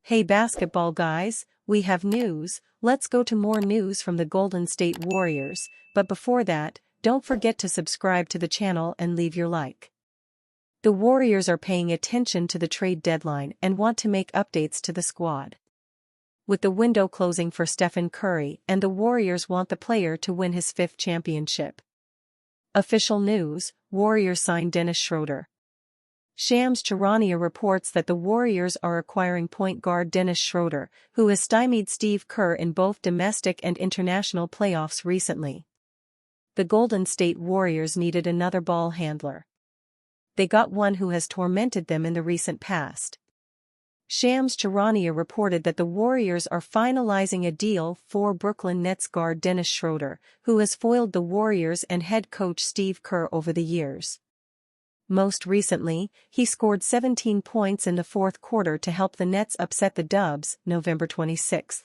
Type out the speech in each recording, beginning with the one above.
Hey basketball guys, we have news. Let's go to more news from the Golden State Warriors, but before that, don't forget to subscribe to the channel and leave your like. The Warriors are paying attention to the trade deadline and want to make updates to the squad. With the window closing for Stephen Curry, and the Warriors want the player to win his 5th championship. Official news: Warriors sign Dennis Schröder. Shams Charania reports that the Warriors are acquiring point guard Dennis Schröder, who has stymied Steve Kerr in both domestic and international playoffs recently. The Golden State Warriors needed another ball handler. They got one who has tormented them in the recent past. Shams Charania reported that the Warriors are finalizing a deal for Brooklyn Nets guard Dennis Schröder, who has foiled the Warriors and head coach Steve Kerr over the years. Most recently, he scored 17 points in the fourth quarter to help the Nets upset the Dubs, November 26.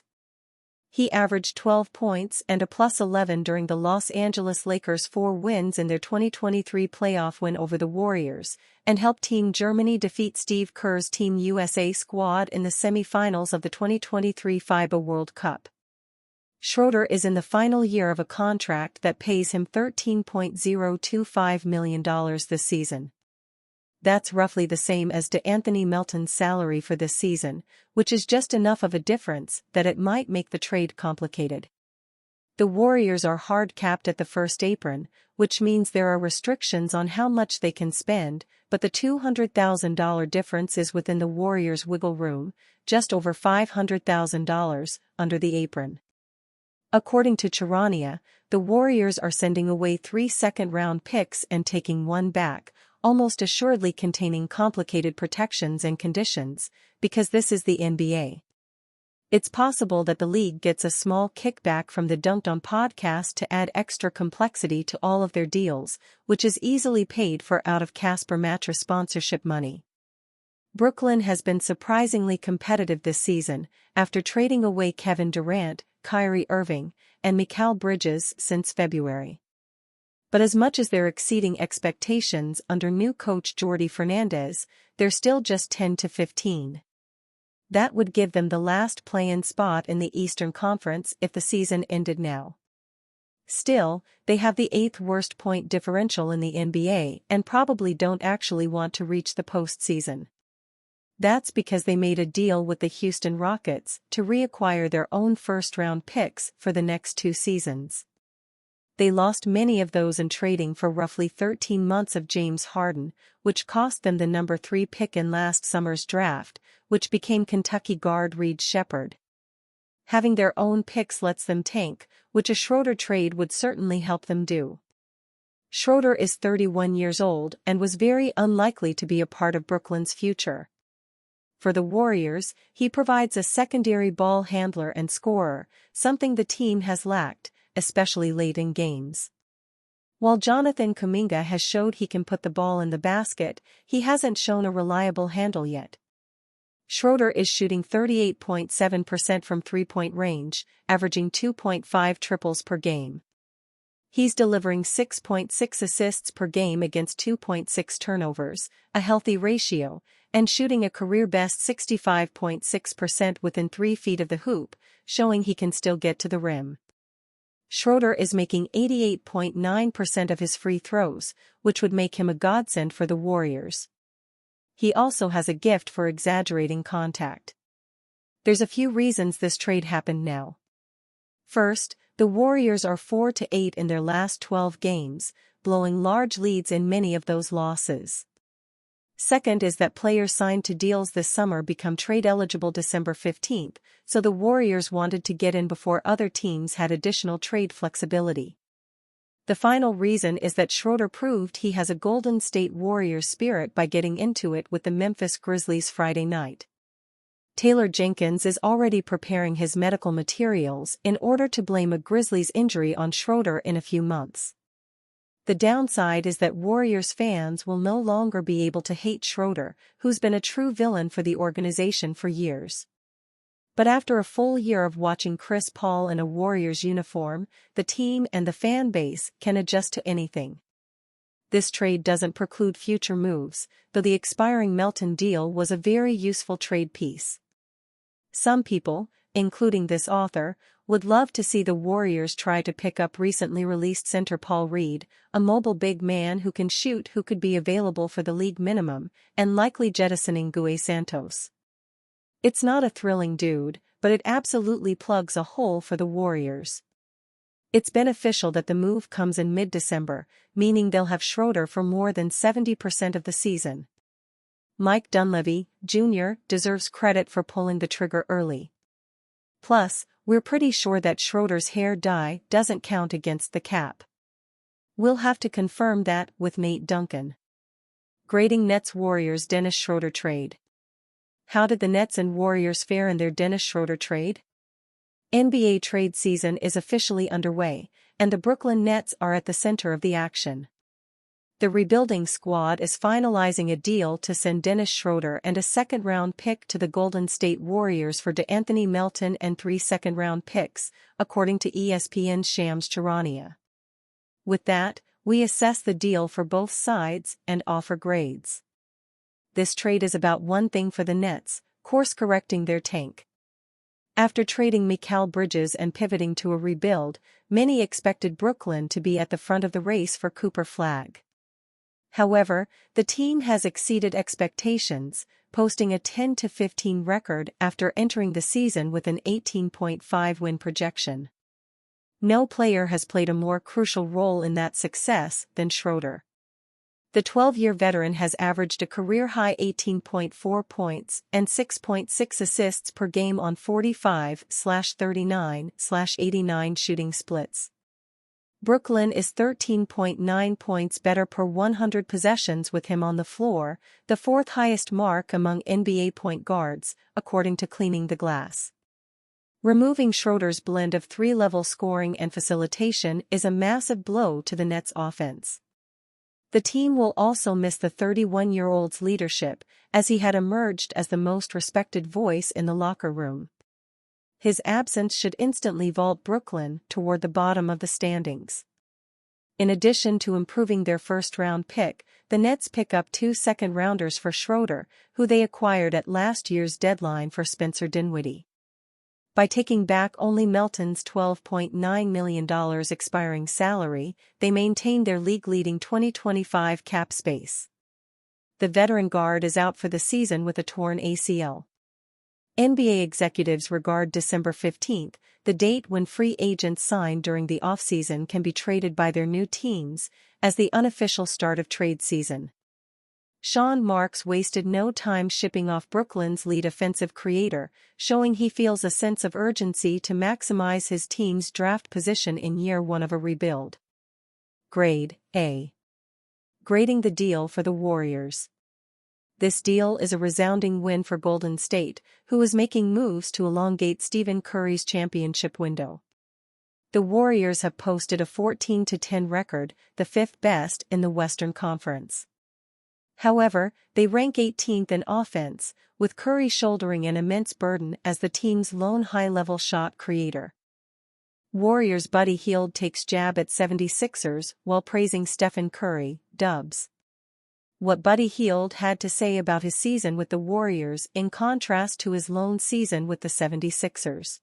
He averaged 12 points and a +11 during the Los Angeles Lakers' 4 wins in their 2023 playoff win over the Warriors, and helped Team Germany defeat Steve Kerr's Team USA squad in the semi-finals of the 2023 FIBA World Cup. Schröder is in the final year of a contract that pays him $13.025 million this season. That's roughly the same as DeAnthony Melton's salary for this season, which is just enough of a difference that it might make the trade complicated. The Warriors are hard capped at the first apron, which means there are restrictions on how much they can spend, but the $200,000 difference is within the Warriors' wiggle room, just over $500,000 under the apron. According to Charania, the Warriors are sending away 3 second-round picks and taking one back, almost assuredly containing complicated protections and conditions, because this is the NBA. It's possible that the league gets a small kickback from the Dunked On podcast to add extra complexity to all of their deals, which is easily paid for out of Casper Mattress sponsorship money. Brooklyn has been surprisingly competitive this season, after trading away Kevin Durant, Kyrie Irving, and Mikal Bridges since February. But as much as they're exceeding expectations under new coach Jordi Fernandez, they're still just 10 to 15. That would give them the last play-in spot in the Eastern Conference if the season ended now. Still, they have the 8th worst point differential in the NBA and probably don't actually want to reach the postseason. That's because they made a deal with the Houston Rockets to reacquire their own first-round picks for the next 2 seasons. They lost many of those in trading for roughly 13 months of James Harden, which cost them the number 3 pick in last summer's draft, which became Kentucky guard Reed Sheppard. Having their own picks lets them tank, which a Schröder trade would certainly help them do. Schröder is 31 years old and was very unlikely to be a part of Brooklyn's future. For the Warriors, he provides a secondary ball handler and scorer, something the team has lacked, especially late in games. While Jonathan Kuminga has showed he can put the ball in the basket, he hasn't shown a reliable handle yet. Schröder is shooting 38.7% from three-point range, averaging 2.5 triples per game. He's delivering 6.6 assists per game against 2.6 turnovers, a healthy ratio, and shooting a career-best 65.6% within 3 feet of the hoop, showing he can still get to the rim. Schröder is making 88.9% of his free throws, which would make him a godsend for the Warriors. He also has a gift for exaggerating contact. There's a few reasons this trade happened now. First, the Warriors are 4-8 in their last 12 games, blowing large leads in many of those losses. Second is that players signed to deals this summer become trade-eligible December 15, so the Warriors wanted to get in before other teams had additional trade flexibility. The final reason is that Schröder proved he has a Golden State Warriors spirit by getting into it with the Memphis Grizzlies Friday night. Taylor Jenkins is already preparing his medical materials in order to blame a Grizzlies injury on Schröder in a few months. The downside is that Warriors fans will no longer be able to hate Schröder, who's been a true villain for the organization for years. But after a full year of watching Chris Paul in a Warriors uniform, the team and the fan base can adjust to anything. This trade doesn't preclude future moves, though the expiring Melton deal was a very useful trade piece. Some people, including this author, would love to see the Warriors try to pick up recently released center Paul Reed, a mobile big man who can shoot who could be available for the league minimum, and likely jettisoning Gue Santos. It's not a thrilling dude, but it absolutely plugs a hole for the Warriors. It's beneficial that the move comes in mid-December, meaning they'll have Schröder for more than 70% of the season. Mike Dunleavy, Jr., deserves credit for pulling the trigger early. Plus, we're pretty sure that Schröder's hair dye doesn't count against the cap. We'll have to confirm that with Nate Duncan. Grading Nets-Warriors Dennis Schröder trade. How did the Nets and Warriors fare in their Dennis Schröder trade? NBA trade season is officially underway, and the Brooklyn Nets are at the center of the action. The rebuilding squad is finalizing a deal to send Dennis Schröder and a second-round pick to the Golden State Warriors for DeAnthony Melton and 3 second-round picks, according to ESPN's Shams Charania. With that, we assess the deal for both sides and offer grades. This trade is about one thing for the Nets: course-correcting their tank. After trading Mikal Bridges and pivoting to a rebuild, many expected Brooklyn to be at the front of the race for Cooper Flagg. However, the team has exceeded expectations, posting a 10-15 record after entering the season with an 18.5 win projection. No player has played a more crucial role in that success than Schröder. The 12-year veteran has averaged a career-high 18.4 points and 6.6 assists per game on 45/39/89 shooting splits. Brooklyn is 13.9 points better per 100 possessions with him on the floor, the fourth highest mark among NBA point guards, according to Cleaning the Glass. Removing Schröder's blend of three-level scoring and facilitation is a massive blow to the Nets' offense. The team will also miss the 31-year-old's leadership, as he had emerged as the most respected voice in the locker room. His absence should instantly vault Brooklyn toward the bottom of the standings. In addition to improving their first-round pick, the Nets pick up 2 second-rounders for Schröder, who they acquired at last year's deadline for Spencer Dinwiddie. By taking back only Melton's $12.9 million expiring salary, they maintain their league-leading 2025 cap space. The veteran guard is out for the season with a torn ACL. NBA executives regard December 15, the date when free agents signed during the offseason can be traded by their new teams, as the unofficial start of trade season. Sean Marks wasted no time shipping off Brooklyn's lead offensive creator, showing he feels a sense of urgency to maximize his team's draft position in year one of a rebuild. Grade A. Grading the deal for the Warriors. This deal is a resounding win for Golden State, who is making moves to elongate Stephen Curry's championship window. The Warriors have posted a 14-10 record, the fifth best in the Western Conference. However, they rank 18th in offense, with Curry shouldering an immense burden as the team's lone high-level shot creator. Warriors' Buddy Hield takes jab at 76ers while praising Stephen Curry, Dubs. What Buddy Hield had to say about his season with the Warriors in contrast to his lone season with the 76ers.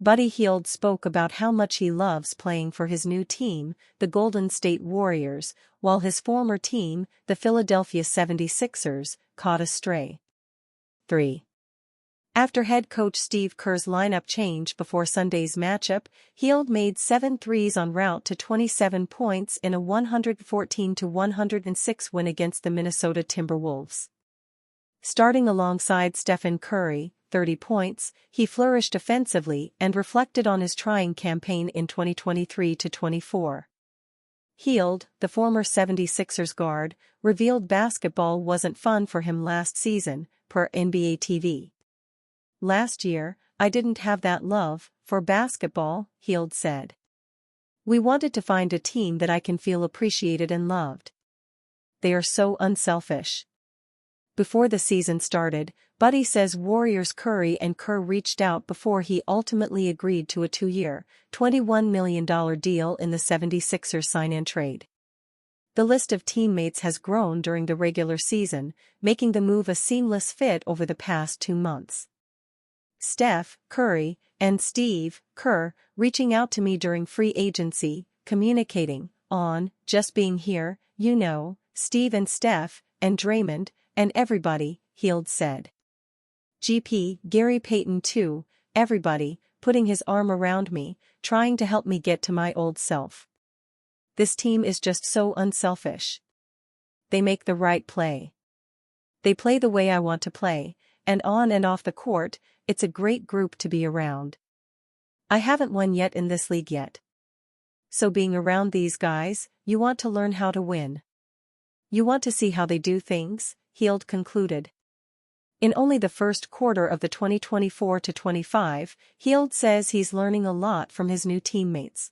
Buddy Hield spoke about how much he loves playing for his new team, the Golden State Warriors, while his former team, the Philadelphia 76ers, caught a stray. 3. After head coach Steve Kerr's lineup change before Sunday's matchup, Hield made 7 threes en route to 27 points in a 114-106 win against the Minnesota Timberwolves. Starting alongside Stephen Curry, 30 points, he flourished offensively and reflected on his trying campaign in 2023-24. Hield, the former 76ers guard, revealed basketball wasn't fun for him last season, per NBA TV. "Last year, I didn't have that love for basketball," Hield said. "We wanted to find a team that I can feel appreciated and loved. They are so unselfish." Before the season started, Buddy says Warriors Curry and Kerr reached out before he ultimately agreed to a 2-year, $21 million deal in the 76ers sign-in trade. The list of teammates has grown during the regular season, making the move a seamless fit over the past 2 months. Steph Curry and Steve Kerr reaching out to me during free agency, communicating on just being here, you know, Steve and Steph, and Draymond, and everybody, Hield said. GP, Gary Payton too, everybody, putting his arm around me, trying to help me get to my old self. This team is just so unselfish. They make the right play. They play the way I want to play, and on and off the court, it's a great group to be around. I haven't won yet in this league yet. So being around these guys, you want to learn how to win. You want to see how they do things, Hield concluded. In only the first quarter of the 2024-25, Hield says he's learning a lot from his new teammates.